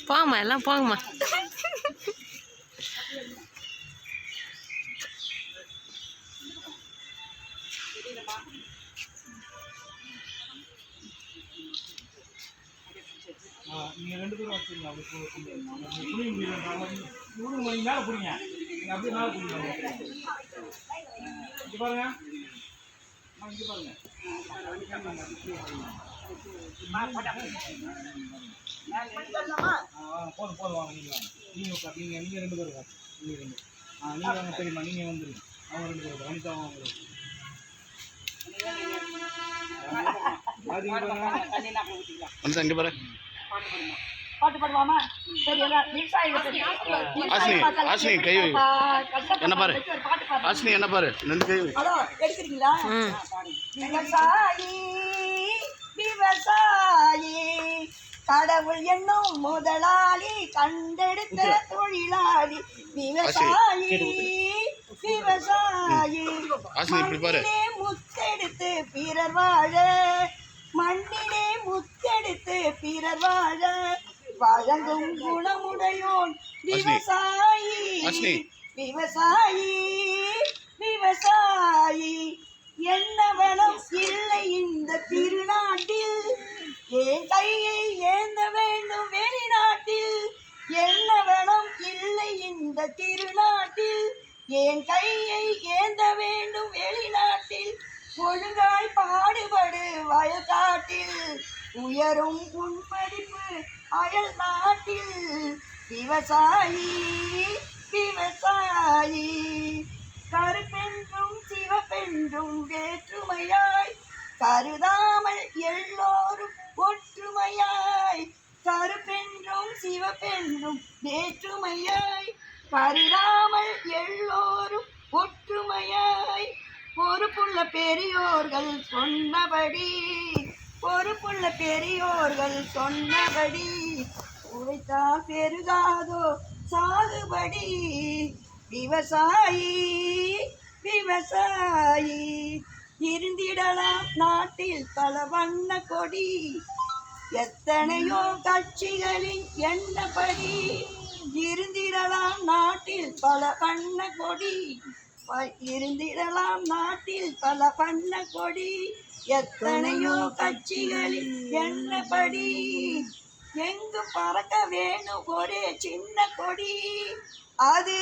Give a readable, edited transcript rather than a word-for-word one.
போங்கம்மா, எல்லாம் போங்கம்மா. நீங்கள் 2 பேரும் வச்சுருங்க. அப்படி புரிய முடியல. மேலே புரியுங்க. நீங்கள் அப்படியே மேலே புரியுங்க. இங்கே பாருங்க. இங்கே பாருங்க. போதும் போதும் வாங்க. நீங்கள் வாங்க. நீங்கள் 2 பேரும் வாங்க. நீங்கள் 2. நீங்கள் வாங்க. தெரியுமா? நீங்கள் வந்துடுங்க. அவங்க 2 பேரும் வனிதா அவங்க இங்கே பாரு. பாட்டு பாடுவாமா? ஆசினி கை வை. என்ன பாரு ஆசினி, என்ன பாரு 2 கை வை. எடுக்கிறீங்களா? விவசாயி விவசாயி கடவுள் என்னும் முதலாளி கண்டெடுத்த தொழிலாளி விவசாயி விவசாயி மண்ணிலே முத்தெடுத்து பிறர் வாழ மண்ணிலே முத்தெடுத்து பிறர் வாழ வழங்கும் குணமுடையோன் விவசாயி விவசாயி விவசாயி. என்ன வளம் இல்லை இந்த திருநாட்டில், என் கையை ஏந்த வேண்டும் வெளிநாட்டில். என்ன வளம் இல்லை இந்த திருநாட்டில், என் கையை ஏந்த வேண்டும் வெளிநாட்டில். ஒழுங்காய் பாடுபடு வயக்காட்டில், உயரும் உன்படிப்பு அயல் நாட்டில். விவசாயி விவசாயி கருப்பென்றும் சிவப்பென்றும் வேற்றுமையாய் கருதாமல் எல்லோரும் ஒற்றுமையாய். கருப்பென்றும் சிவப்பென்றும் வேற்றுமையாய் கருதாமல் எல்லோரும் ஒற்றுமையாய். பொறுப்புள்ள பெரியோர்கள் சொன்னபடி பொறுப்புள்ள பெரியோர்கள் சொன்னபடி உழைத்தால் பெருகாதோ சாகுபடி. விவசாயி விவசாயி இருந்திடலாம் நாட்டில் பல வண்ண கொடி. எத்தனையோ கட்சிகளின் எண்ணப்படி இருந்திடலாம் நாட்டில் பல வண்ண கொடி. இருந்திடலாம் நாட்டில் பல வண்ண கொடி. எத்தனையோ கட்சிகளின் எண்ணப்படி எங்கு பறக்க வேணும் ஒரே சின்ன கொடி. அது